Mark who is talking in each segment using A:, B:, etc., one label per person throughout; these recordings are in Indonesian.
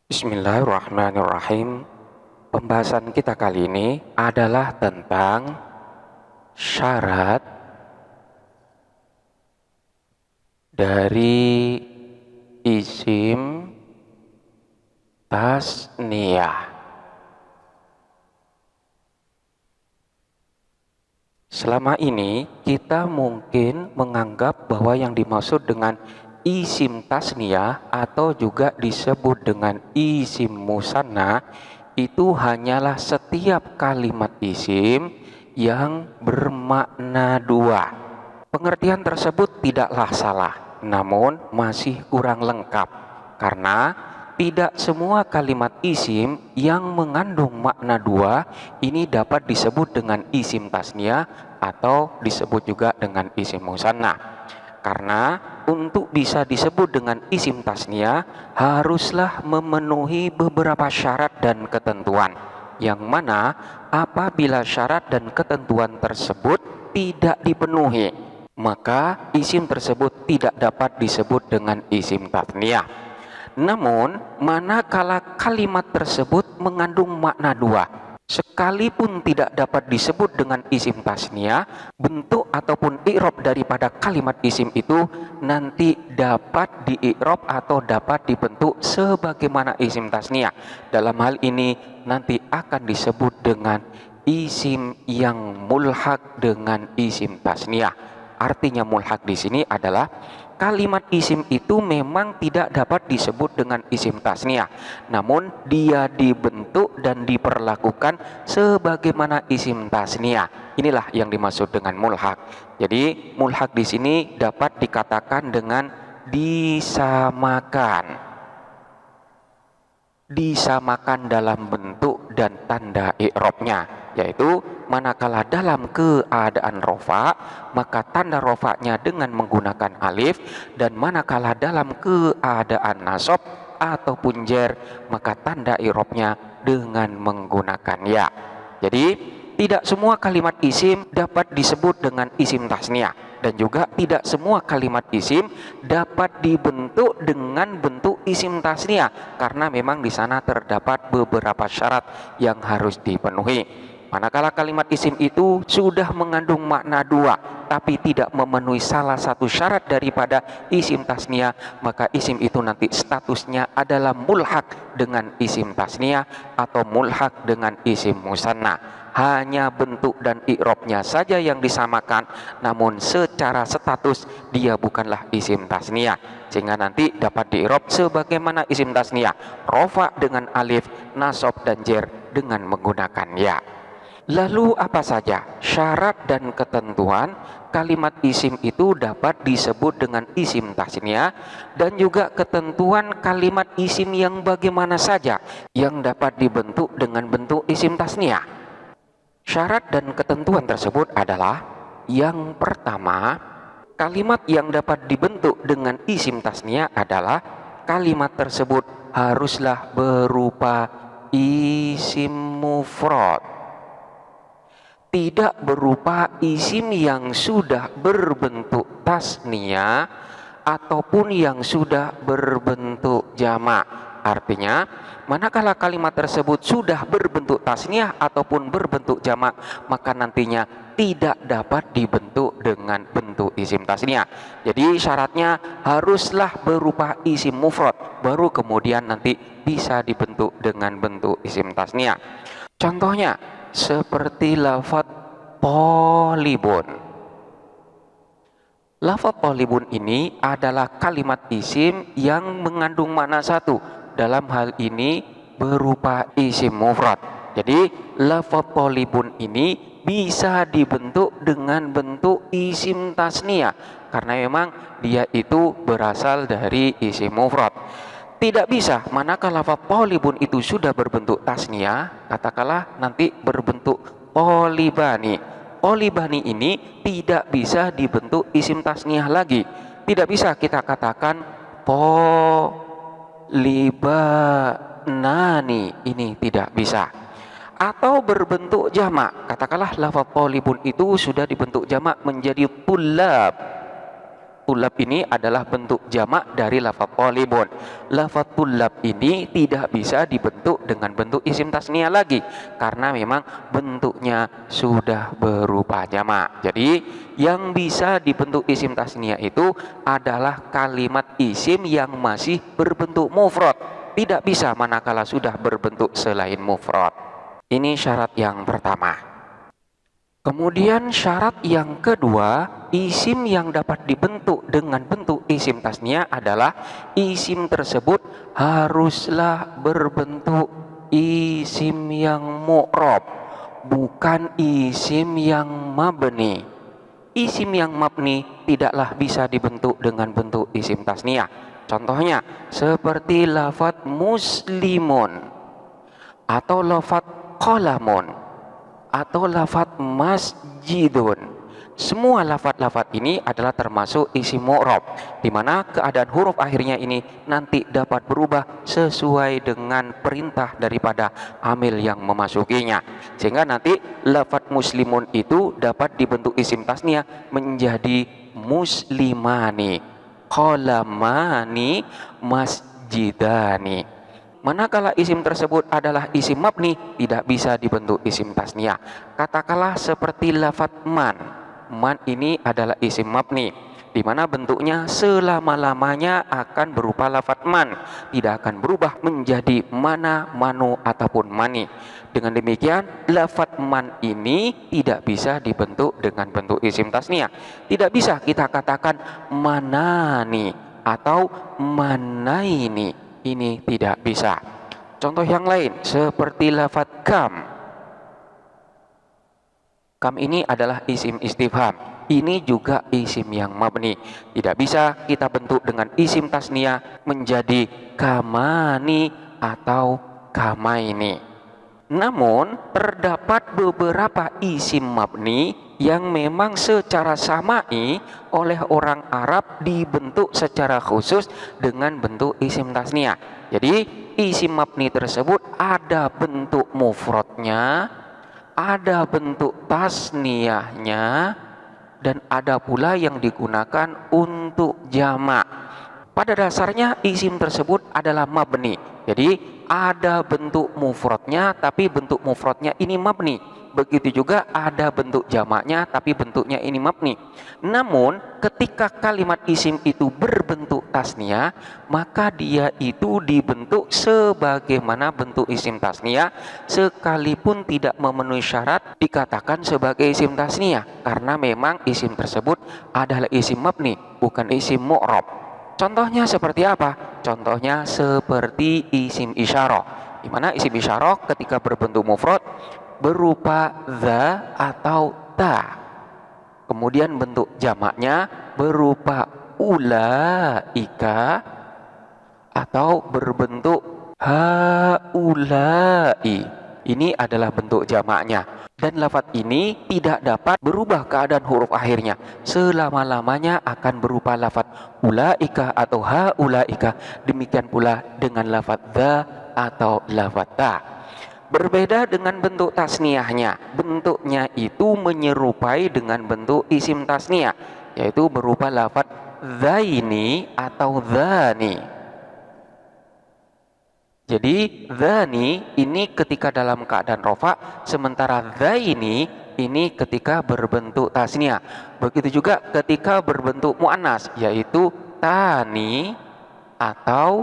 A: Bismillahirrahmanirrahim. Pembahasan kita kali ini adalah tentang syarat dari isim tasniyah. Selama ini kita mungkin menganggap bahwa yang dimaksud dengan isim tasniyah atau juga disebut dengan isim musanna itu hanyalah setiap kalimat isim yang bermakna dua. Pengertian tersebut tidaklah salah, namun masih kurang lengkap karena tidak semua kalimat isim yang mengandung makna dua ini dapat disebut dengan isim tasniyah atau disebut juga dengan isim musanna. Karena untuk bisa disebut dengan isim tasniyah haruslah memenuhi beberapa syarat dan ketentuan, yang mana apabila syarat dan ketentuan tersebut tidak dipenuhi, maka isim tersebut tidak dapat disebut dengan isim tasniyah. Namun, manakala kalimat tersebut mengandung makna dua, sekalipun tidak dapat disebut dengan isim tasniyah, bentuk ataupun i'rab daripada kalimat isim itu nanti dapat di-i'rab atau dapat dibentuk sebagaimana isim tasniyah. Dalam hal ini nanti akan disebut dengan isim yang mulhaq dengan isim tasniyah. Artinya mulhaq di sini adalah kalimat isim itu memang tidak dapat disebut dengan isim tasniyah, namun dia dibentuk dan diperlakukan sebagaimana isim tasniyah. Inilah yang dimaksud dengan mulhaq. Jadi mulhaq di sini dapat dikatakan dengan disamakan dalam bentuk dan tanda i'rabnya, yaitu manakala dalam keadaan rofa maka tanda rofanya dengan menggunakan alif, dan manakala dalam keadaan nasab ataupun jer maka tanda i'rabnya dengan menggunakan ya. Jadi tidak semua kalimat isim dapat disebut dengan isim tasniyah, dan juga tidak semua kalimat isim dapat dibentuk dengan bentuk isim tasniyah karena memang di sana terdapat beberapa syarat yang harus dipenuhi. Manakala kalimat isim itu sudah mengandung makna dua tapi tidak memenuhi salah satu syarat daripada isim tasniyah, maka isim itu nanti statusnya adalah mulhaq dengan isim tasniyah atau mulhaq dengan isim musanna. Hanya bentuk dan i'rabnya saja yang disamakan, namun secara status dia bukanlah isim tasniyah, sehingga nanti dapat di-i'rab sebagaimana isim tasniyah, rofa dengan alif, nasab dan jer dengan menggunakan ya. Lalu apa saja syarat dan ketentuan kalimat isim itu dapat disebut dengan isim tasniyah, dan juga ketentuan kalimat isim yang bagaimana saja yang dapat dibentuk dengan bentuk isim tasniyah? Syarat dan ketentuan tersebut adalah: yang pertama, kalimat yang dapat dibentuk dengan isim tasniyah adalah kalimat tersebut haruslah berupa isim mufrad, tidak berupa isim yang sudah berbentuk tasniyah ataupun yang sudah berbentuk jamak. Artinya, manakala kalimat tersebut sudah berbentuk tasniyah ataupun berbentuk jamak, maka nantinya tidak dapat dibentuk dengan bentuk isim tasniyah. Jadi syaratnya haruslah berupa isim mufrad, baru kemudian nanti bisa dibentuk dengan bentuk isim tasniyah. Contohnya seperti lafaz thalibun. Lafaz thalibun ini adalah kalimat isim yang mengandung makna satu, dalam hal ini berupa isim mufrad. Jadi lafaz thalibun ini bisa dibentuk dengan bentuk isim tasniyah karena memang dia itu berasal dari isim mufrad. Tidak bisa manakala lafaz thalibun itu sudah berbentuk tasniyah, katakanlah nanti berbentuk thalibani. Thalibani ini tidak bisa dibentuk isim tasniyah lagi. Tidak bisa kita katakan libanani, ini tidak bisa. Atau berbentuk jamak, katakanlah lafaz thalibun itu sudah dibentuk jamak menjadi tulab. tulab ini adalah bentuk jamak dari lafaz talibun. Lafaz tulab ini tidak bisa dibentuk dengan bentuk isim tasniah lagi karena memang bentuknya sudah berupa jamak. Jadi yang bisa dibentuk isim tasniah itu adalah kalimat isim yang masih berbentuk mufrad. Tidak bisa manakala sudah berbentuk selain mufrad. Ini syarat yang pertama. Kemudian syarat yang kedua, isim yang dapat dibentuk dengan bentuk isim tasniah adalah isim tersebut haruslah berbentuk isim yang mu'rab, bukan isim yang mabni. Isim yang mabni tidaklah bisa dibentuk dengan bentuk isim tasniah. Contohnya seperti lafadz muslimun atau lafadz qalamun atau lafadz masjidun. Semua lafadz-lafadz ini adalah termasuk isim mu'rab, di mana keadaan huruf akhirnya ini nanti dapat berubah sesuai dengan perintah daripada amil yang memasukinya. Sehingga nanti lafadz muslimun itu dapat dibentuk isim tasniah menjadi muslimani, qalamani, masjidani. Manakala isim tersebut adalah isim mabni, tidak bisa dibentuk isim tasniah. Katakanlah seperti lafadz man. Man ini adalah isim mabni, di mana bentuknya selama-lamanya akan berupa lafadz man, tidak akan berubah menjadi mana, manu, ataupun mani. Dengan demikian, lafadz man ini tidak bisa dibentuk dengan bentuk isim tasniah. Tidak bisa kita katakan manani atau manaini. Ini tidak bisa. Contoh yang lain seperti lafadz kam. Kam ini adalah isim istifham. Ini juga isim yang mabni. Tidak bisa kita bentuk dengan isim tasniah menjadi kamani atau kamaini. Namun terdapat beberapa isim mabni yang memang secara samai oleh orang Arab dibentuk secara khusus dengan bentuk isim tasniah. Jadi isim mabni tersebut ada bentuk mufradnya, ada bentuk tasniahnya, dan ada pula yang digunakan untuk jamak. Pada dasarnya isim tersebut adalah mabni. Jadi ada bentuk mufradnya, tapi bentuk mufradnya ini mabni. Begitu juga ada bentuk jamaknya, tapi bentuknya ini mabni. Namun ketika kalimat isim itu berbentuk tasniah, maka dia itu dibentuk sebagaimana bentuk isim tasniah, sekalipun tidak memenuhi syarat dikatakan sebagai isim tasniah, karena memang isim tersebut adalah isim mabni, bukan isim mu'rab. Contohnya seperti apa? Contohnya seperti isim isyarah, di mana isim isyarah ketika berbentuk mufrad berupa za atau ta. Kemudian bentuk jamaknya berupa ulaika atau berbentuk haulai. Ini adalah bentuk jamaknya. Dan lafadz ini tidak dapat berubah keadaan huruf akhirnya. Selama-lamanya akan berupa lafadz ulaika atau haulaika. Demikian pula dengan lafadz dza atau lafadz ta. Berbeda dengan bentuk tasniahnya. Bentuknya itu menyerupai dengan bentuk isim tasniah, yaitu berupa lafadz dzaini atau dzani. Jadi dzani ini ketika dalam keadaan rofa, sementara dzaini ini ketika berbentuk tasniah. Begitu juga ketika berbentuk muannas, yaitu tani atau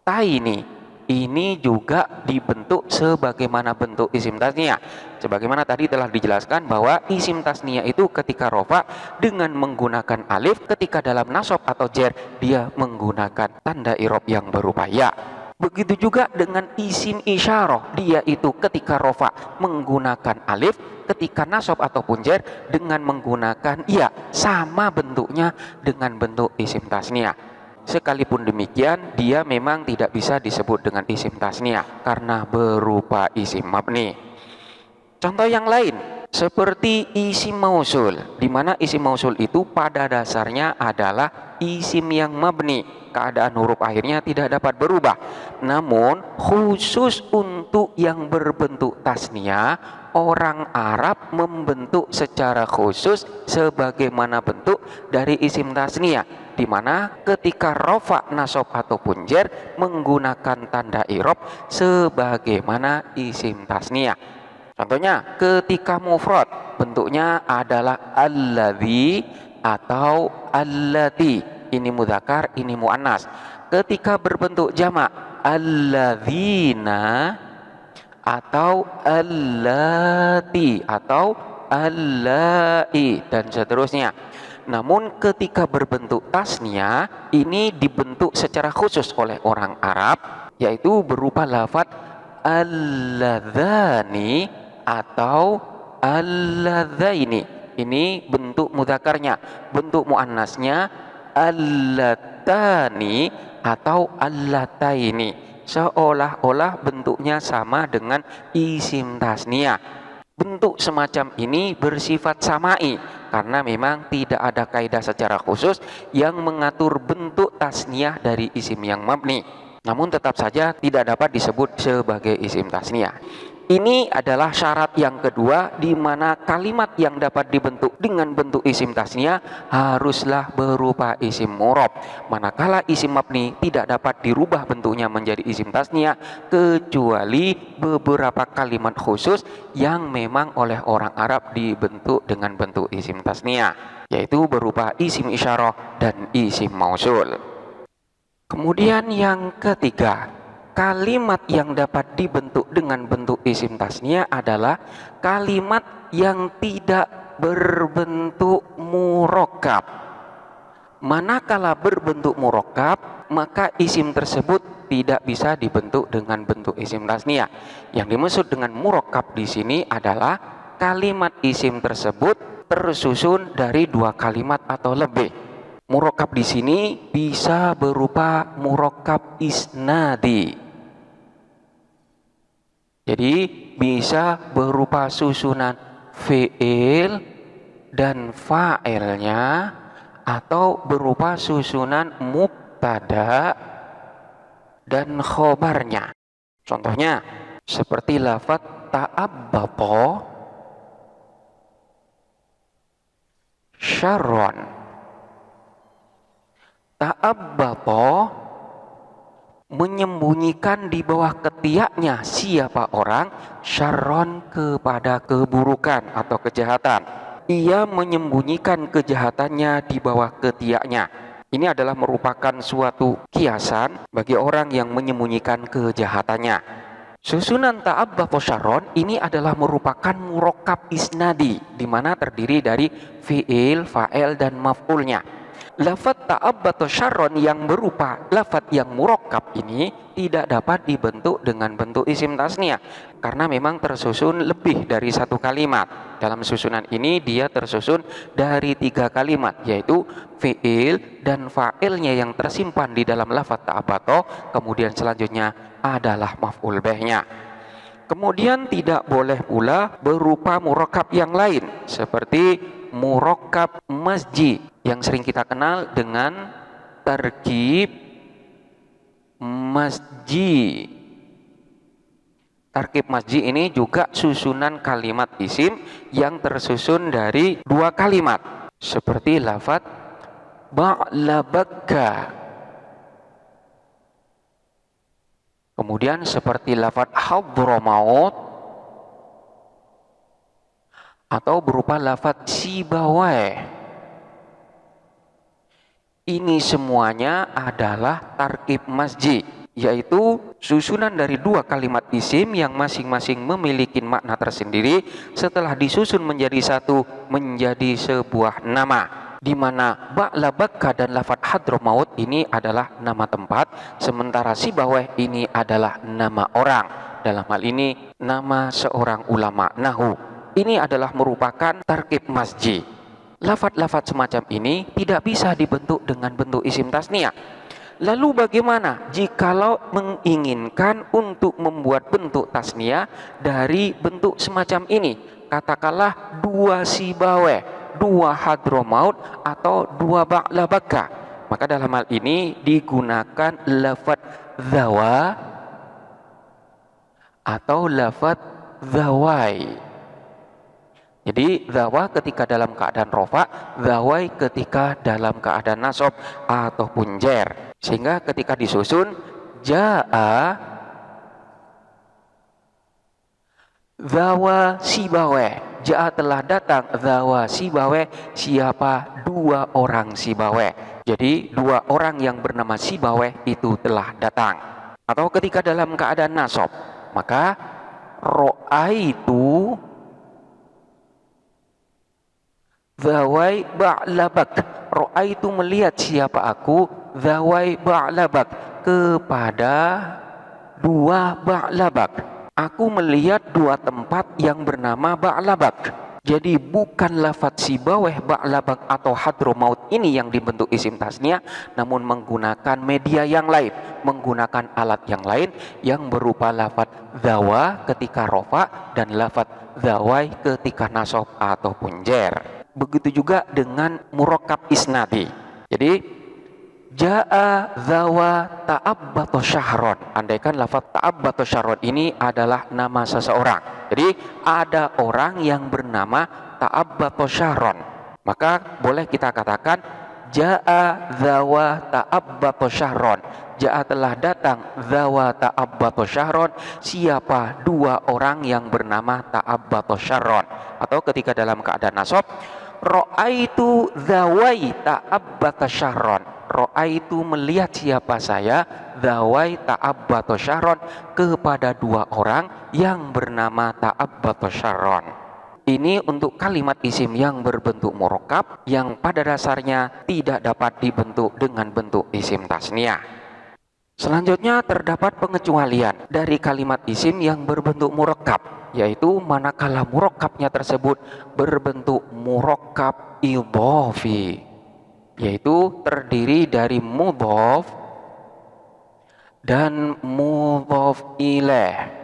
A: taini. Ini juga dibentuk sebagaimana bentuk isim tasniah. Sebagaimana tadi telah dijelaskan bahwa isim tasniah itu ketika rofa dengan menggunakan alif, ketika dalam nasab atau jer dia menggunakan tanda i'rab yang berupa ya. Begitu juga dengan isim isyarah, dia itu ketika rofa menggunakan alif, ketika nasab ataupun jer dengan menggunakan ya, sama bentuknya dengan bentuk isim tasniah. Sekalipun demikian, dia memang tidak bisa disebut dengan isim tasniah karena berupa isim mabni. Contoh yang lain, Seperti isim mausul, di mana isim mausul itu pada dasarnya adalah isim yang mabni, keadaan huruf akhirnya tidak dapat berubah. Namun khusus untuk yang berbentuk tasniah, orang Arab membentuk secara khusus sebagaimana bentuk dari isim tasniah, di mana ketika rofa, nasab ataupun jer menggunakan tanda i'rab sebagaimana isim tasniah. Contohnya ketika mufrad bentuknya adalah alladzi atau allati. Ini mudzakkar, ini muannas. Ketika berbentuk jamak alladzina atau allati atau allai dan seterusnya. Namun ketika berbentuk tasniah ini dibentuk secara khusus oleh orang Arab, yaitu berupa lafaz alladzani atau alladzaini. Ini bentuk mudzakarnya. Bentuk muannasnya allatani atau allataini. Seolah-olah bentuknya sama dengan isim tasniah. Bentuk semacam ini bersifat samai karena memang tidak ada kaidah secara khusus yang mengatur bentuk tasniah dari isim yang mabni. Namun tetap saja tidak dapat disebut sebagai isim tasniah. Ini adalah syarat yang kedua, di mana kalimat yang dapat dibentuk dengan bentuk isim tasniah haruslah berupa isim mu'rab. Manakala isim mabni tidak dapat dirubah bentuknya menjadi isim tasniah kecuali beberapa kalimat khusus yang memang oleh orang Arab dibentuk dengan bentuk isim tasniah, yaitu berupa isim isyarah dan isim mausul. Kemudian yang ketiga, kalimat yang dapat dibentuk dengan bentuk isim tasniah adalah kalimat yang tidak berbentuk murakkab. Manakala berbentuk murakkab, maka isim tersebut tidak bisa dibentuk dengan bentuk isim tasniah. Yang dimaksud dengan murakkab di sini adalah kalimat isim tersebut tersusun dari dua kalimat atau lebih. Murakkab di sini bisa berupa murakkab isnadi. Jadi bisa berupa susunan fi'il dan fa'ilnya atau berupa susunan mubtada dan khobarnya. Contohnya seperti lafaz ta'abbata syarron. Ta'abbata menyembunyikan di bawah ketiaknya siapa orang, syarron kepada keburukan atau kejahatan. Ia menyembunyikan kejahatannya di bawah ketiaknya. Ini adalah merupakan suatu kiasan bagi orang yang menyembunyikan kejahatannya. Susunan ta'abbata syarron ini adalah merupakan murakkab isnadi, di mana terdiri dari fi'il, fa'il dan maf'ulnya. Lafaz ta'abbata syarron yang berupa lafaz yang murakkab ini tidak dapat dibentuk dengan bentuk isim tasniah karena memang tersusun lebih dari satu kalimat. Dalam susunan ini dia tersusun dari 3 kalimat, yaitu fi'il dan fa'ilnya yang tersimpan di dalam lafaz ta'abbata, kemudian selanjutnya adalah maf'ul bihnya. Kemudian tidak boleh pula berupa murakkab yang lain seperti murakkab masji yang sering kita kenal dengan tarkib masji. Tarkib masji ini juga susunan kalimat isim yang tersusun dari 2 kalimat seperti lafaz ba'labakka. Kemudian seperti lafaz hadramaut atau berupa lafaz sibawai. Ini semuanya adalah tarkib masji, yaitu susunan dari 2 kalimat isim yang masing-masing memiliki makna tersendiri setelah disusun menjadi satu menjadi sebuah nama, di mana ba'labakka dan lafaz hadramaut ini adalah nama tempat, sementara sibawai ini adalah nama orang, dalam hal ini nama seorang ulama nahwu. Ini adalah merupakan tarkib masji. Lafaz-lafaz semacam ini tidak bisa dibentuk dengan bentuk isim tasniah. Lalu bagaimana jikalau menginginkan untuk membuat bentuk tasniah dari bentuk semacam ini? katakanlah dua sibawe, dua hadromaut atau dua ba'labaka. Maka dalam hal ini digunakan lafadz zawa atau lafadz zawai. Jadi zawa ketika dalam keadaan rofa, zawai ketika dalam keadaan nasab ataupun jer. Sehingga ketika disusun jaa zawa sibawe, jaa telah datang zawa sibawe, siapa dua orang sibawe. Jadi dua orang yang bernama sibawe itu telah datang. Atau ketika dalam keadaan nasab, maka ro'aitu zawai ba'labak, ro'aitu melihat siapa aku, zawai ba'labak kepada dua ba'labak. Aku melihat dua tempat yang bernama ba'labak. Jadi bukan lafadz sibaweh, ba'labak atau hadromaut ini yang dibentuk isim tasniah, namun menggunakan media yang lain, menggunakan alat yang lain yang berupa lafadz zawa ketika rofa dan lafadz zawai ketika nasab ataupun jer. Begitu juga dengan murakkab isnadi. Jadi jaa zawa ta'abbatu syahron. Andaikan lafaz ta'abbatu syahron ini adalah nama seseorang. Jadi ada orang yang bernama ta'abbatu syahron. Maka boleh kita katakan jaa zawa ta'abbatu syahron. Jaa telah datang zawa ta'abbatu syahron, siapa dua orang yang bernama ta'abbatu syahron. Atau ketika dalam keadaan nasab, ro'aitu zawai ta'abbata syahron. Ro'aitu melihat siapa saya, zawai ta'abbata syahron kepada dua orang yang bernama ta'abbata syahron. Ini untuk kalimat isim yang berbentuk murakkab yang pada dasarnya tidak dapat dibentuk dengan bentuk isim tasniah. Selanjutnya terdapat pengecualian dari kalimat isim yang berbentuk murakkab, yaitu manakala murakkabnya tersebut berbentuk murakkab idhofi, yaitu terdiri dari mudhof dan mudhof ilaih.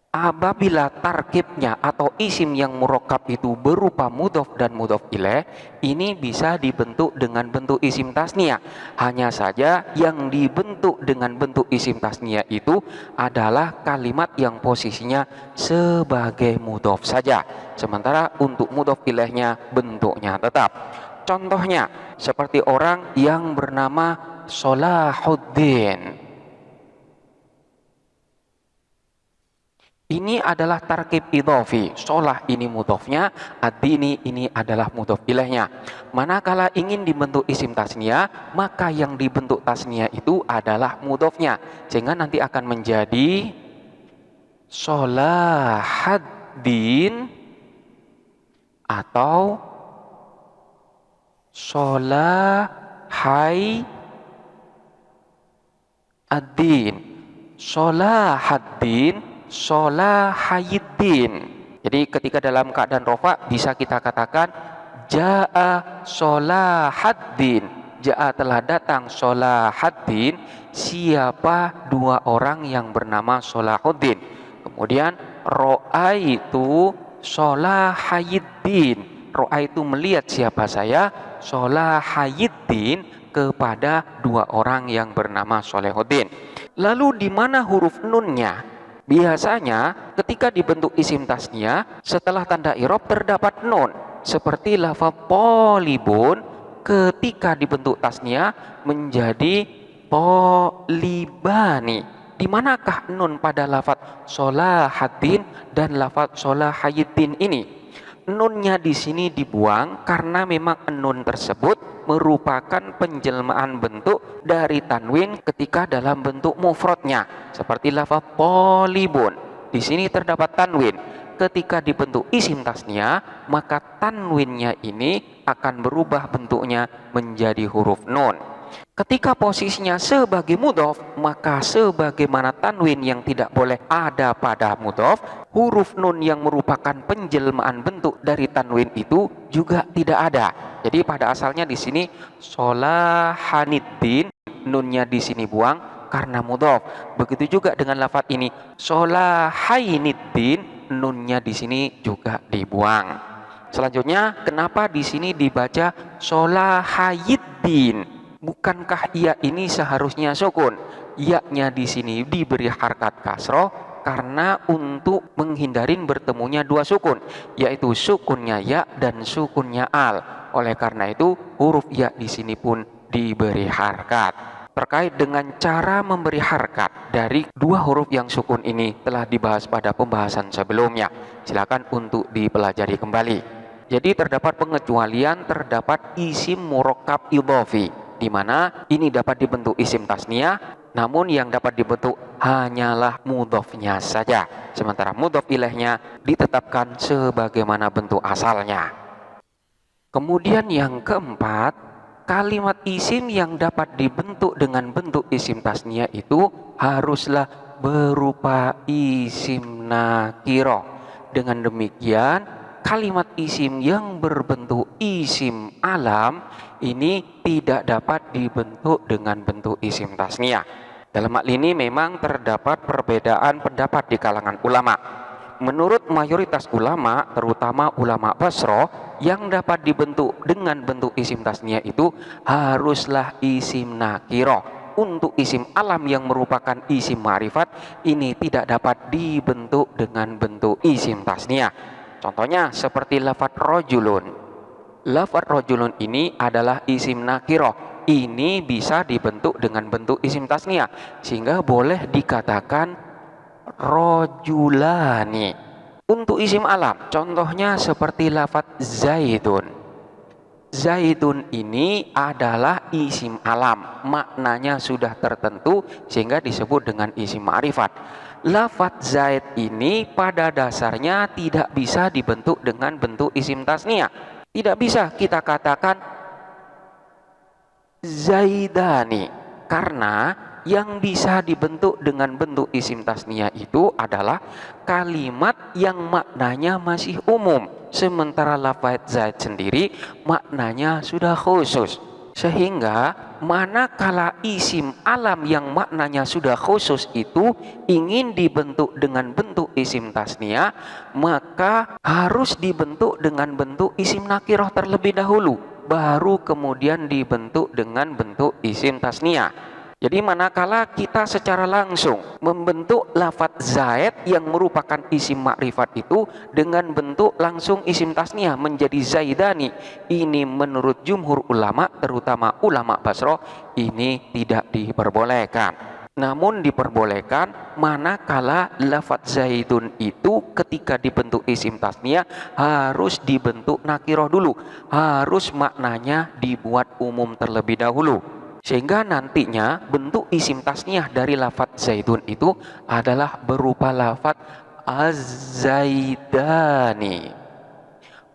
A: Apabila tarkibnya atau isim yang murakkab itu berupa mudhof dan mudhof ilaih, ini bisa dibentuk dengan bentuk isim tasniah. Hanya saja yang dibentuk dengan bentuk isim tasniah itu adalah kalimat yang posisinya sebagai mudhof saja. Sementara untuk mudhof ilaihnya bentuknya tetap. Contohnya seperti orang yang bernama Sholahuddin. Ini adalah tarkib idhofi. Sholah ini mudhofnya, ad-dini ini adalah mudhof ilaihnya. Manakala ingin dibentuk isim tasniah, maka yang dibentuk tasniah itu adalah mudhofnya. Sehingga nanti akan menjadi sholahaddin atau sholahai ad-din. Sholahaddin, sholahayiddin. Jadi ketika dalam keadaan rofa bisa kita katakan jaa sholahaddin. Jaa telah datang sholahaddin, siapa dua orang yang bernama Sholahuddin. Kemudian ro'aitu sholahayiddin. Ro'aitu melihat siapa saya, sholahayiddin kepada dua orang yang bernama Sholahuddin. Lalu di mana huruf nunnya? Biasanya ketika dibentuk isim tasniah setelah tanda i'rab terdapat nun, seperti lafaz polibun ketika dibentuk tasniah menjadi polibani. Di manakah nun pada lafaz sholahaddin dan lafaz sholahayiddin ini? Nunnya di sini dibuang karena memang nun tersebut merupakan penjelmaan bentuk dari tanwin ketika dalam bentuk mufradnya, seperti lafaz polibun. Di sini terdapat tanwin. Ketika dibentuk isim tasniah, maka tanwinnya ini akan berubah bentuknya menjadi huruf nun. Ketika posisinya sebagai mudhof, maka sebagaimana tanwin yang tidak boleh ada pada mudhof, huruf nun yang merupakan penjelmaan bentuk dari tanwin itu juga tidak ada. Jadi pada asalnya di sini sholahaddin, nunnya di sini buang karena mudhof. Begitu juga dengan lafaz ini sholahainiddin, nunnya di sini juga dibuang. Selanjutnya, kenapa di sini dibaca Sholahayiddin? Bukankah ya ini seharusnya sukun? Ya-nya di sini diberi harkat kasroh karena untuk menghindarin bertemunya dua sukun, yaitu sukunnya ya dan sukunnya al. Oleh karena itu, huruf ya di sini pun diberi harkat. Terkait dengan cara memberi harkat dari dua huruf yang sukun ini telah dibahas pada pembahasan sebelumnya. Silakan untuk dipelajari kembali. Jadi terdapat pengecualian terdapat isim murakkab idhofi, di mana ini dapat dibentuk isim tasniyah, namun yang dapat dibentuk hanyalah mudhofnya saja. Sementara mudhof ilaihnya ditetapkan sebagaimana bentuk asalnya. Kemudian yang keempat, kalimat isim yang dapat dibentuk dengan bentuk isim tasniyah itu haruslah berupa isim nakiro. Dengan demikian, kalimat isim yang berbentuk isim alam ini tidak dapat dibentuk dengan bentuk isim tasniyah. Dalam hal ini memang terdapat perbedaan pendapat di kalangan ulama. Menurut mayoritas ulama, terutama ulama Basroh, yang dapat dibentuk dengan bentuk isim tasniyah itu haruslah isim nakiro. Untuk isim alam yang merupakan isim ma'rifat ini tidak dapat dibentuk dengan bentuk isim tasniyah. Contohnya seperti lafadz rojulun. Lafadz rojulun ini adalah isim nakiro. Ini bisa dibentuk dengan bentuk isim tasniyah sehingga boleh dikatakan rojulani. Untuk isim alam, contohnya seperti lafadz zaidun. Zaidun ini adalah isim alam, maknanya sudah tertentu sehingga disebut dengan isim ma'rifat. Lafadz zaid ini pada dasarnya tidak bisa dibentuk dengan bentuk isim tasniyah. Tidak bisa kita katakan zaidani, karena yang bisa dibentuk dengan bentuk isim tasniyah itu adalah kalimat yang maknanya masih umum, sementara lafadz zaid sendiri maknanya sudah khusus. Sehingga manakala isim alam yang maknanya sudah khusus itu ingin dibentuk dengan bentuk isim tasniyah, maka harus dibentuk dengan bentuk isim nakirah terlebih dahulu, baru kemudian dibentuk dengan bentuk isim tasniyah. Jadi manakala kita secara langsung membentuk lafadz zaid yang merupakan isim makrifat itu dengan bentuk langsung isim tasniyah menjadi zaidani, ini menurut jumhur ulama, terutama ulama Basroh, ini tidak diperbolehkan. Namun diperbolehkan manakala lafadz zaidun itu ketika dibentuk isim tasniyah harus dibentuk nakiroh dulu, harus maknanya dibuat umum terlebih dahulu. Sehingga nantinya bentuk isim tasniyah dari lafadz zaidun itu adalah berupa lafadz az-zaidani,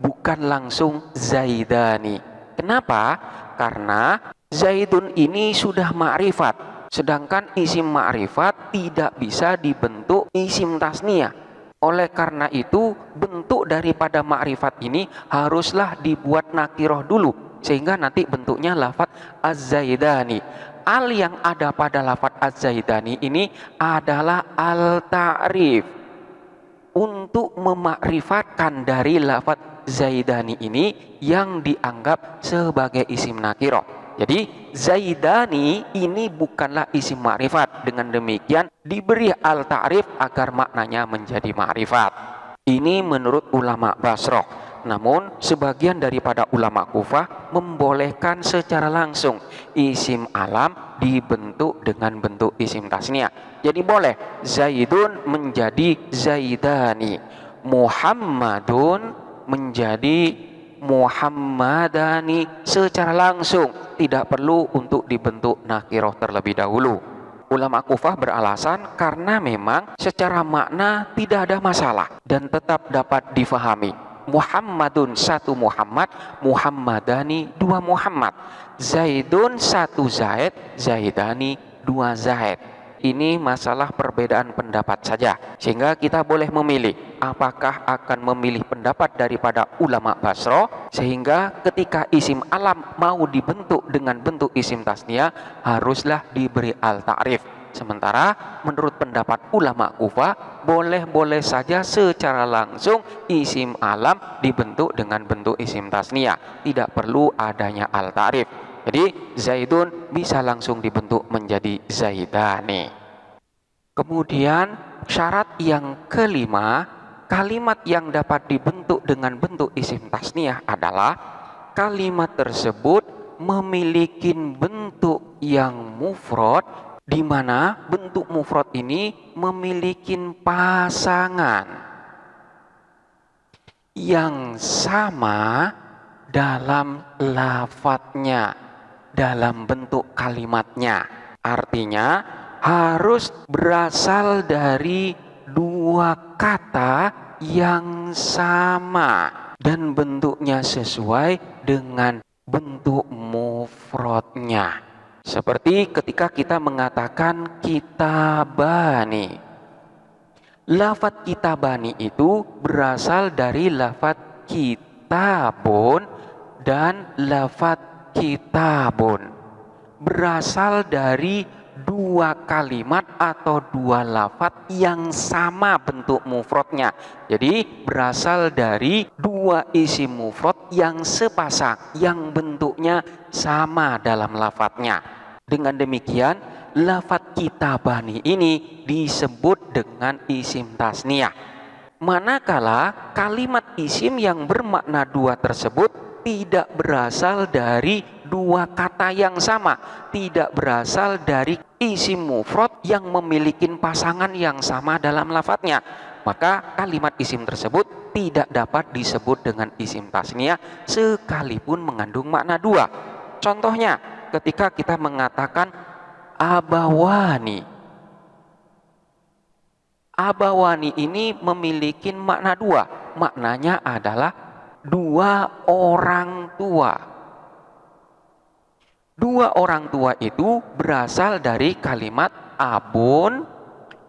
A: bukan langsung zaidani. Kenapa? Karena zaidun ini sudah ma'rifat, sedangkan isim ma'rifat tidak bisa dibentuk isim tasniyah. Oleh karena itu bentuk daripada ma'rifat ini haruslah dibuat nakiroh dulu, sehingga nanti bentuknya lafadz az-zaidani. Al yang ada pada lafadz az-zaidani ini adalah al-ta'rif, untuk memakrifatkan dari lafadz zaidani ini yang dianggap sebagai isim nakiro. Jadi zaidani ini bukanlah isim ma'rifat. Dengan demikian diberi al-ta'rif agar maknanya menjadi ma'rifat. Ini menurut ulama Basroh. Namun sebagian daripada ulama Kufah membolehkan secara langsung isim alam dibentuk dengan bentuk isim tasniyah. Jadi boleh Zaidun menjadi Zaidani, Muhammadun menjadi Muhammadani secara langsung, tidak perlu untuk dibentuk nakiroh terlebih dahulu. Ulama Kufah beralasan karena memang secara makna tidak ada masalah dan tetap dapat difahami. Muhammadun satu Muhammad, Muhammadani dua Muhammad. Zaidun satu Zaid, Zaidani dua Zaid. Ini masalah perbedaan pendapat saja, sehingga kita boleh memilih apakah akan memilih pendapat daripada ulama Basroh, sehingga ketika isim alam mau dibentuk dengan bentuk isim tasniyah haruslah diberi al-ta'rif. Sementara menurut pendapat ulama Kufah, boleh-boleh saja secara langsung isim alam dibentuk dengan bentuk isim tasniyah, tidak perlu adanya al-ta'rif. Jadi Zaidun bisa langsung dibentuk menjadi Zaidani. Kemudian syarat yang kelima, kalimat yang dapat dibentuk dengan bentuk isim tasniyah adalah kalimat tersebut memiliki bentuk yang mufrad, di mana bentuk mufrad ini memiliki pasangan yang sama dalam lafadznya, dalam bentuk kalimatnya. Artinya harus berasal dari dua kata yang sama dan bentuknya sesuai dengan bentuk mufradnya. Seperti ketika kita mengatakan kitabani. Lafadz kitabani itu berasal dari lafadz kitabun dan lafadz kitabun. Berasal dari dua kalimat atau dua lafadz yang sama bentuk mufradnya. Jadi berasal dari dua isim mufrad yang sepasang, yang bentuknya sama dalam lafadznya. Dengan demikian, lafadz kitabani ini disebut dengan isim tasniyah. Manakala kalimat isim yang bermakna dua tersebut tidak berasal dari dua kata yang sama, tidak berasal dari isim mufrad yang memiliki pasangan yang sama dalam lafadznya, maka kalimat isim tersebut tidak dapat disebut dengan isim tasniyah sekalipun mengandung makna dua. Contohnya, ketika kita mengatakan abawani. Abawani ini memiliki makna dua. Maknanya adalah dua orang tua. Dua orang tua itu berasal dari kalimat abun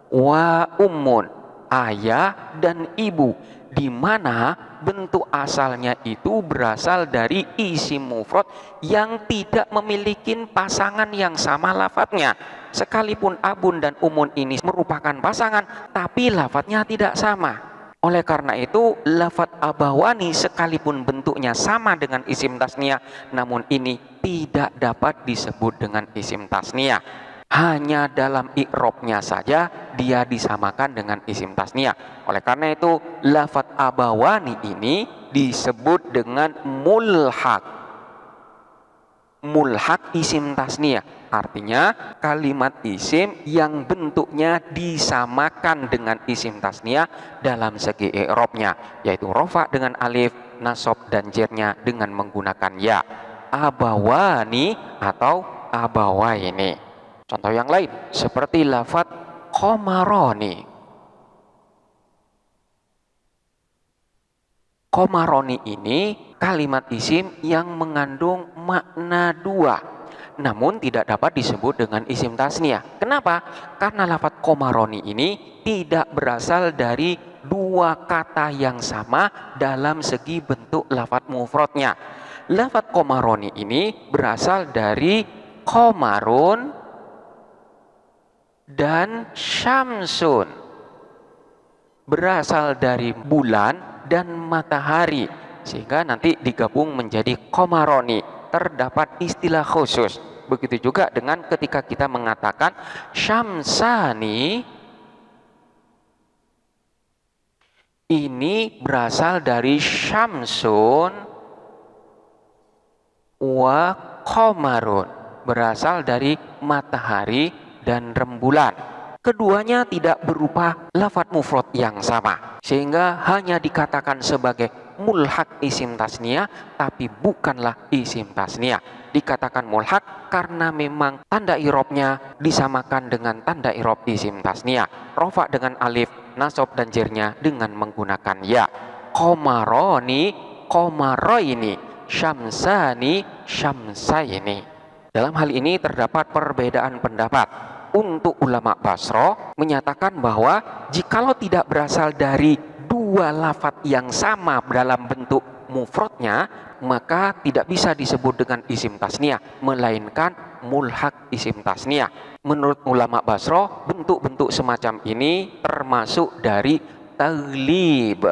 A: wa ummun, ayah dan ibu, di mana bentuk asalnya itu berasal dari isim mufrad yang tidak memiliki pasangan yang sama lafadznya. Sekalipun abun dan umun ini merupakan pasangan, tapi lafadznya tidak sama. Oleh karena itu, lafadz abawani sekalipun bentuknya sama dengan isim tasniyah, namun ini tidak dapat disebut dengan isim tasniyah. Hanya dalam i'robnya saja dia disamakan dengan isim tasniyah. Oleh karena itu, lafadz abawani ini disebut dengan mulhaq. Mulhaq isim tasniyah, artinya kalimat isim yang bentuknya disamakan dengan isim tasniyah dalam segi i'robnya, yaitu rofa dengan alif, nasab dan jernya dengan menggunakan ya. Abawani atau abawaini. Contoh yang lain seperti lafadz qamaroni. Qamaroni ini kalimat isim yang mengandung makna dua, namun tidak dapat disebut dengan isim tasniyah. Kenapa? Karena lafadz qamaroni ini tidak berasal dari dua kata yang sama dalam segi bentuk lafadz mufradnya. Lafadz qamaroni ini berasal dari qamarun dan syamsun, berasal dari bulan dan matahari, sehingga nanti digabung menjadi qamaroni. Terdapat istilah khusus. Begitu juga dengan ketika kita mengatakan syamsani, ini berasal dari syamsun wa qamarun, berasal dari matahari dan rembulan. Keduanya tidak berupa lafadz mufrad yang sama, sehingga hanya dikatakan sebagai mulhaq isim tasniyah, tapi bukanlah isim tasniyah. Dikatakan mulhaq karena memang tanda i'robnya disamakan dengan tanda i'rob isim tasniyah, rofa dengan alif, nasab dan jernya dengan menggunakan ya. Qamaroni, qamaroini, syamsani, syamsaini. Dalam hal ini terdapat perbedaan pendapat. Untuk ulama Basro menyatakan bahwa jikalau tidak berasal dari dua lafadz yang sama dalam bentuk mufradnya, maka tidak bisa disebut dengan isim tasniyah, melainkan mulhak isim tasniyah. Menurut ulama Basro, bentuk-bentuk semacam ini termasuk dari taglib.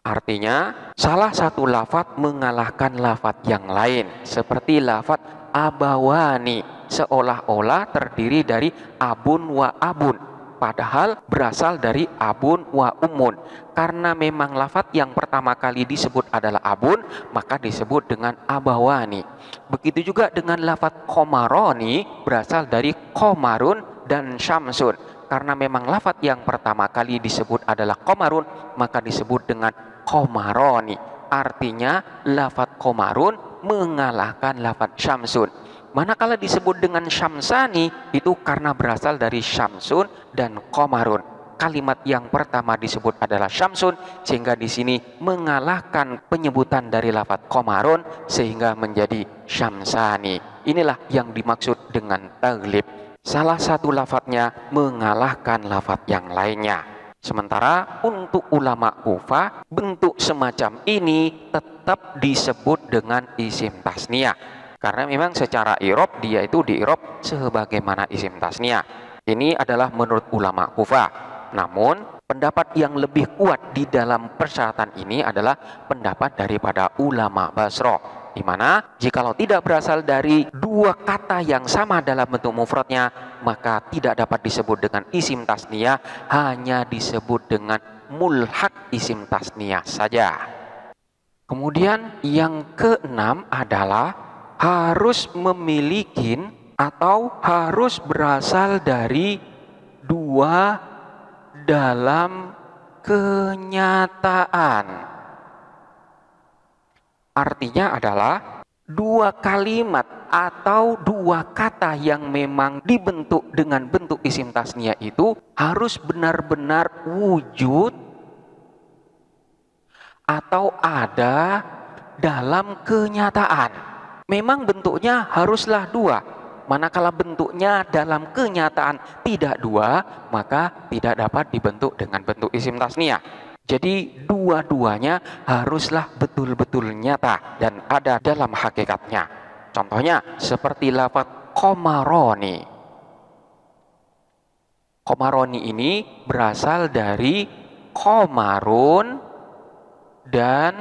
A: Artinya, salah satu lafadz mengalahkan lafadz yang lain, seperti lafadz abawani, seolah-olah terdiri dari abun wa abun, padahal berasal dari abun wa umun. Karena memang lafadz yang pertama kali disebut adalah abun, maka disebut dengan abawani. Begitu juga dengan lafadz komaroni, berasal dari komarun dan syamsun. Karena memang lafadz yang pertama kali disebut adalah komarun, maka disebut dengan komaroni. Artinya lafadz komarun mengalahkan lafadz syamsun. Manakala disebut dengan syamsani, itu karena berasal dari syamsun dan komarun. Kalimat yang pertama disebut adalah syamsun, sehingga di sini mengalahkan penyebutan dari lafadz komarun sehingga menjadi syamsani. Inilah yang dimaksud dengan taglib. Salah satu lafadznya mengalahkan lafadz yang lainnya. Sementara untuk ulama Kufah, bentuk semacam ini tetap disebut dengan isim tasniyah. Karena memang secara i'rab dia itu di-i'rab sebagaimana isim tasniyah. Ini adalah menurut ulama Kufah. Namun pendapat yang lebih kuat di dalam persyaratan ini adalah pendapat daripada ulama Basro, di mana jikalau tidak berasal dari dua kata yang sama dalam bentuk mufradnya, maka tidak dapat disebut dengan isim tasniyah, hanya disebut dengan mulhak isim tasniyah saja. Kemudian yang keenam adalah harus memiliki atau harus berasal dari dua dalam kenyataan. Artinya adalah dua kalimat atau dua kata yang memang dibentuk dengan bentuk isim tasniyah itu harus benar-benar wujud atau ada dalam kenyataan. Memang bentuknya haruslah dua. Manakala bentuknya dalam kenyataan tidak dua, maka tidak dapat dibentuk dengan bentuk isim tasniyah. Jadi dua-duanya haruslah betul-betul nyata dan ada dalam hakikatnya. Contohnya seperti lafadz komaroni. Komaroni ini berasal dari komarun dan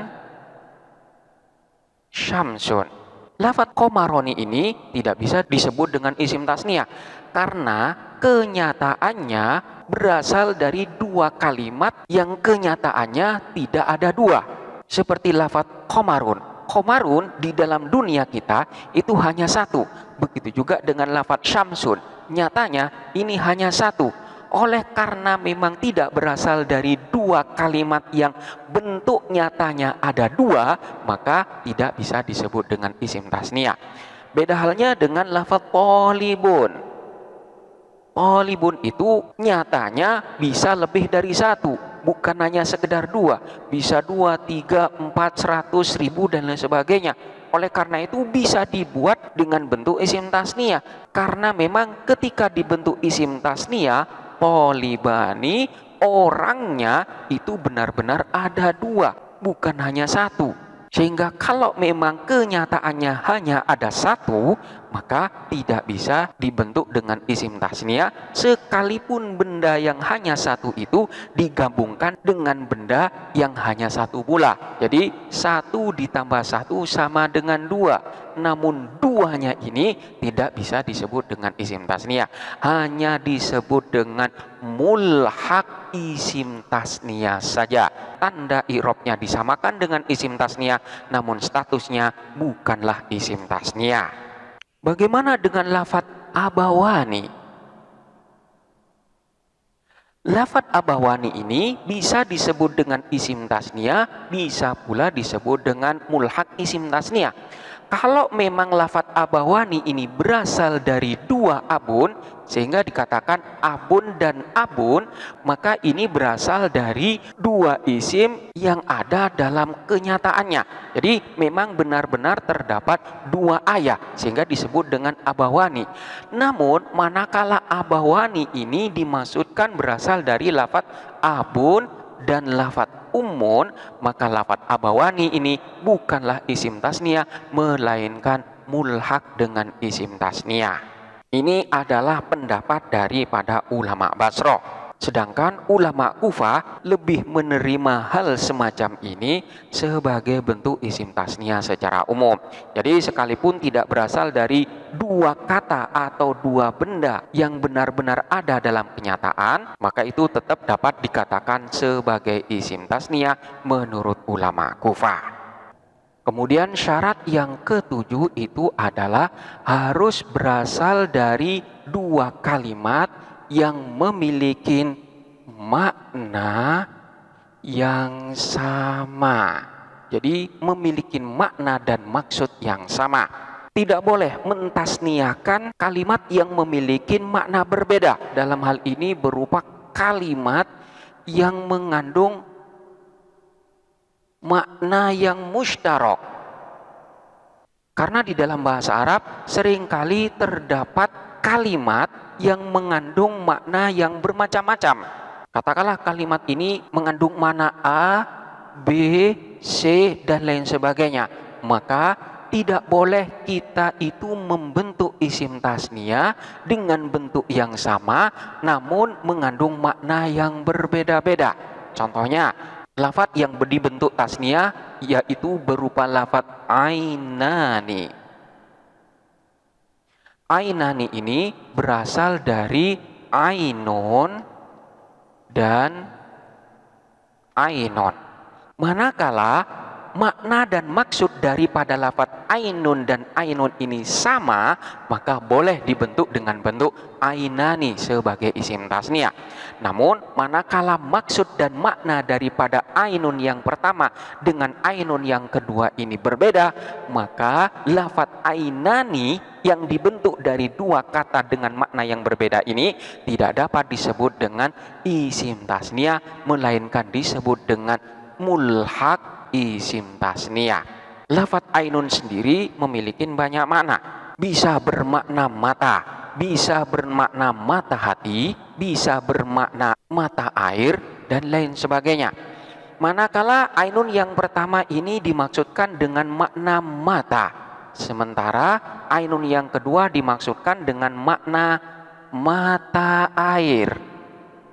A: syamsun. Lafadz komaroni ini tidak bisa disebut dengan isim tasniyah karena kenyataannya berasal dari dua kalimat yang kenyataannya tidak ada dua. Seperti lafadz komarun. Komarun di dalam dunia kita itu hanya satu. Begitu juga dengan lafadz syamsun. Nyatanya ini hanya satu. Oleh karena memang tidak berasal dari dua kalimat yang bentuk nyatanya ada dua, maka tidak bisa disebut dengan isim tasniyah. Beda halnya dengan lafadz thalibun. Thalibun itu nyatanya bisa lebih dari satu, bukan hanya sekedar dua, bisa 2, 3, 4, 100, 1000 dan lain sebagainya. Oleh karena itu bisa dibuat dengan bentuk isim tasniyah, karena memang ketika dibentuk isim tasniyah, thalibani orangnya itu benar-benar ada dua, bukan hanya satu. Sehingga kalau memang kenyataannya hanya ada satu, maka tidak bisa dibentuk dengan isim tasniyah, sekalipun benda yang hanya satu itu digabungkan dengan benda yang hanya satu pula. Jadi 1 ditambah 1 sama dengan 2. Namun duanya ini tidak bisa disebut dengan isim tasniyah, hanya disebut dengan mulhak isim tasniyah saja. Tanda i'rabnya disamakan dengan isim tasniyah, namun statusnya bukanlah isim tasniyah. Bagaimana dengan lafadz abawani? Lafadz abawani ini bisa disebut dengan isim tasniyah, bisa pula disebut dengan mulhak isim tasniyah. Kalau memang lafadz abawani ini berasal dari dua abun, sehingga dikatakan abun dan abun, maka ini berasal dari dua isim yang ada dalam kenyataannya. Jadi memang benar-benar terdapat dua ayah, sehingga disebut dengan abawani. Namun manakala abawani ini dimaksudkan berasal dari lafadz abun dan lafat ummun, maka lafat abawani ini bukanlah isim tasniyah melainkan mulhaq dengan isim tasniyah. Ini adalah pendapat daripada ulama Basrah. Sedangkan ulama Kufah lebih menerima hal semacam ini sebagai bentuk isim tasniyah secara umum. Jadi sekalipun tidak berasal dari dua kata atau dua benda yang benar-benar ada dalam kenyataan, maka itu tetap dapat dikatakan sebagai isim tasniyah menurut ulama Kufah. Kemudian syarat yang ketujuh itu adalah harus berasal dari dua kalimat yang memiliki makna yang sama. Jadi memiliki makna dan maksud yang sama. Tidak boleh mentasniahkan kalimat yang memiliki makna berbeda. Dalam hal ini berupa kalimat yang mengandung makna yang musytarak. Karena di dalam bahasa Arab seringkali terdapat kalimat yang mengandung makna yang bermacam-macam. Katakanlah kalimat ini mengandung makna A, B, C, dan lain sebagainya. Maka tidak boleh kita itu membentuk isim tasniyah dengan bentuk yang sama namun mengandung makna yang berbeda-beda. Contohnya, lafaz yang dibentuk tasniyah yaitu berupa lafaz ainani. Ainani ini berasal dari ainun dan ainon. Manakala makna dan maksud daripada lafaz ainun dan ainun ini sama, maka boleh dibentuk dengan bentuk ainani sebagai isim tasniyah. Namun manakala maksud dan makna daripada ainun yang pertama dengan ainun yang kedua ini berbeda, maka lafaz ainani yang dibentuk dari dua kata dengan makna yang berbeda ini tidak dapat disebut dengan isim tasniyah melainkan disebut dengan mulhaq isim tasniyah. Lafaz ainun sendiri memiliki banyak makna. Bisa bermakna mata, bisa bermakna mata hati, bisa bermakna mata air, dan lain sebagainya. Manakala ainun yang pertama ini dimaksudkan dengan makna mata, sementara ainun yang kedua dimaksudkan dengan makna mata air,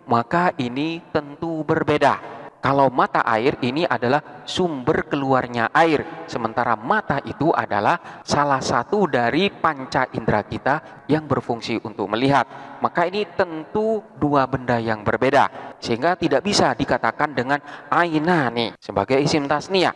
A: maka ini tentu berbeda. Kalau mata air ini adalah sumber keluarnya air, sementara mata itu adalah salah satu dari panca indera kita yang berfungsi untuk melihat. Maka ini tentu dua benda yang berbeda, sehingga tidak bisa dikatakan dengan ainani sebagai isim tasniyah.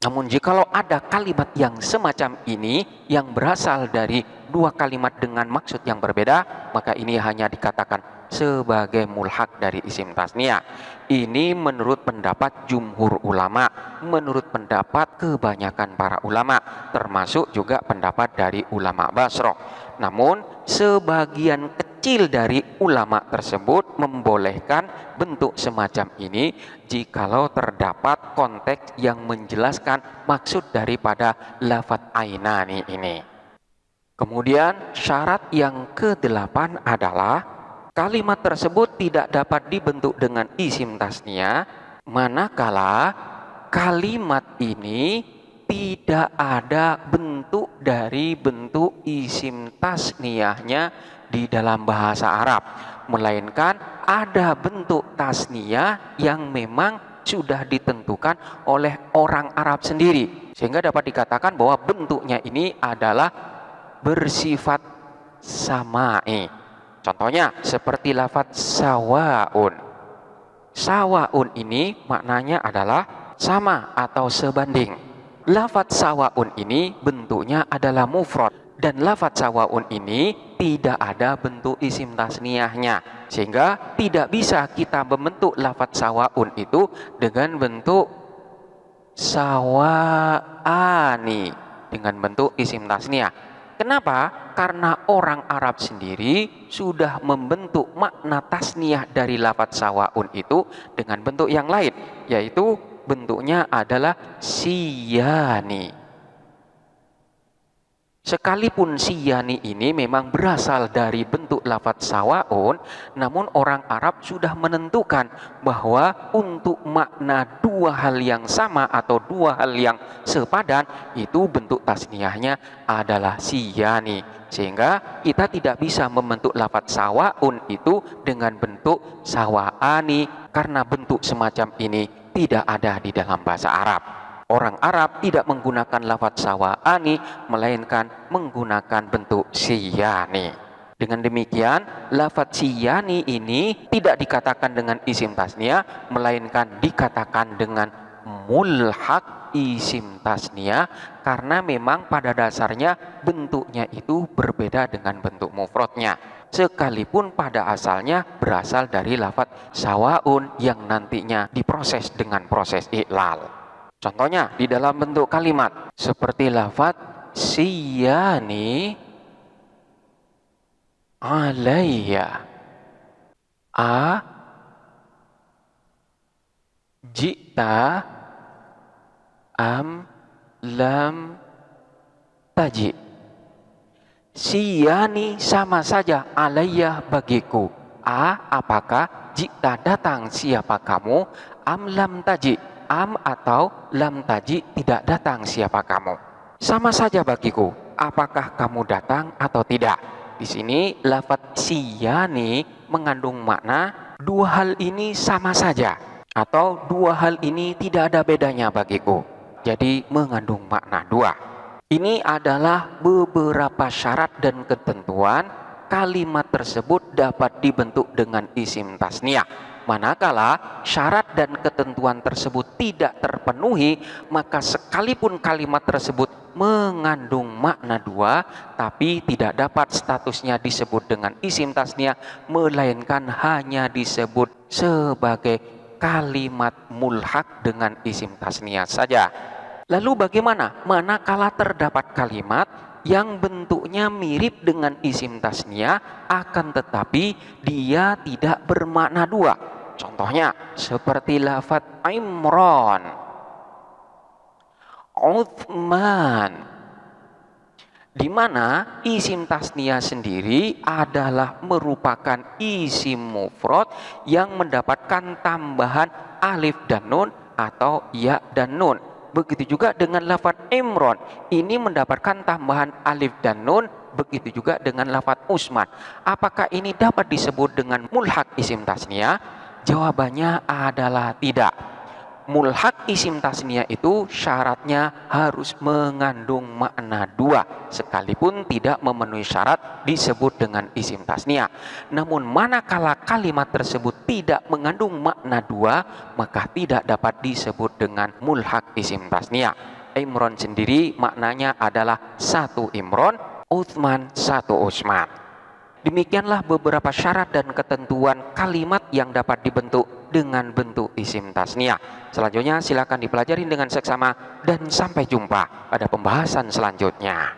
A: Namun jikalau ada kalimat yang semacam ini yang berasal dari dua kalimat dengan maksud yang berbeda, maka ini hanya dikatakan sebagai mulhaq dari isim tasniyah. Ini menurut pendapat jumhur ulama, menurut pendapat kebanyakan para ulama, termasuk juga pendapat dari ulama Basrah. Namun sebagian kecil dari ulama tersebut membolehkan bentuk semacam ini jikalau terdapat konteks yang menjelaskan maksud daripada lafaz ainani ini. Kemudian syarat yang ke-8 adalah kalimat tersebut tidak dapat dibentuk dengan isim tasniyah manakala kalimat ini tidak ada bentuk dari bentuk isim tasniyahnya di dalam bahasa Arab, melainkan ada bentuk tasniyah yang memang sudah ditentukan oleh orang Arab sendiri, sehingga dapat dikatakan bahwa bentuknya ini adalah bersifat sama'i. Contohnya seperti lafaz sawaun. Sawaun ini maknanya adalah sama atau sebanding. Lafaz sawaun ini bentuknya adalah mufrad dan lafaz sawaun ini tidak ada bentuk isim tasniyahnya, sehingga tidak bisa kita membentuk lafaz sawaun itu dengan bentuk sawaani dengan bentuk isim tasniyah. Kenapa? Karena orang Arab sendiri sudah membentuk makna tasniyah dari lafaz sawaun itu dengan bentuk yang lain, yaitu bentuknya adalah siyani. Sekalipun siyani ini memang berasal dari bentuk lafadz sawaun, namun orang Arab sudah menentukan bahwa untuk makna dua hal yang sama atau dua hal yang sepadan, itu bentuk tasniyahnya adalah siyani. Sehingga kita tidak bisa membentuk lafadz sawaun itu dengan bentuk sawaani, karena bentuk semacam ini tidak ada di dalam bahasa Arab. Orang Arab tidak menggunakan lafadz sawa'ani, melainkan menggunakan bentuk siyani. Dengan demikian, lafadz siyani ini tidak dikatakan dengan isim tasniyah, melainkan dikatakan dengan mulhaq isim tasniyah, karena memang pada dasarnya bentuknya itu berbeda dengan bentuk mufradnya. Sekalipun pada asalnya berasal dari lafadz sawaun yang nantinya diproses dengan proses i'lal. Contohnya di dalam bentuk kalimat seperti lafadz siyani alayya a jita am lam taji. Siyani sama saja alayya bagiku. A apakah, jita datang siapa kamu, am lam taji, am atau lam taji tidak datang siapa kamu. Sama saja bagiku, apakah kamu datang atau tidak. Di sini lafadz siyani mengandung makna dua hal ini sama saja atau dua hal ini tidak ada bedanya bagiku. Jadi mengandung makna dua. Ini adalah beberapa syarat dan ketentuan kalimat tersebut dapat dibentuk dengan isim tasniyah. Manakala syarat dan ketentuan tersebut tidak terpenuhi, maka sekalipun kalimat tersebut mengandung makna dua, tapi tidak dapat statusnya disebut dengan isim tasniyah, melainkan hanya disebut sebagai kalimat mulhaq dengan isim tasniyah saja. Lalu bagaimana manakala terdapat kalimat yang bentuknya mirip dengan isim tasniyah, akan tetapi dia tidak bermakna dua? Contohnya seperti lafadz Imran, Uthman, di mana isim tasniyah sendiri adalah merupakan isim mufrad yang mendapatkan tambahan alif dan nun atau ya dan nun. Begitu juga dengan lafadz Imran, ini mendapatkan tambahan alif dan nun. Begitu juga dengan lafadz Utsman. Apakah ini dapat disebut dengan mulhaq isim tasniyah? Jawabannya adalah tidak. Mulhaq isim tasniyah itu syaratnya harus mengandung makna dua, sekalipun tidak memenuhi syarat disebut dengan isim tasniyah. Namun manakala kalimat tersebut tidak mengandung makna dua, maka tidak dapat disebut dengan mulhaq isim tasniyah. Imran sendiri maknanya adalah satu Imran, Uthman satu Utsman. Demikianlah beberapa syarat dan ketentuan kalimat yang dapat dibentuk dengan bentuk isim tasniyah. Selanjutnya silakan dipelajari dengan seksama dan sampai jumpa pada pembahasan selanjutnya.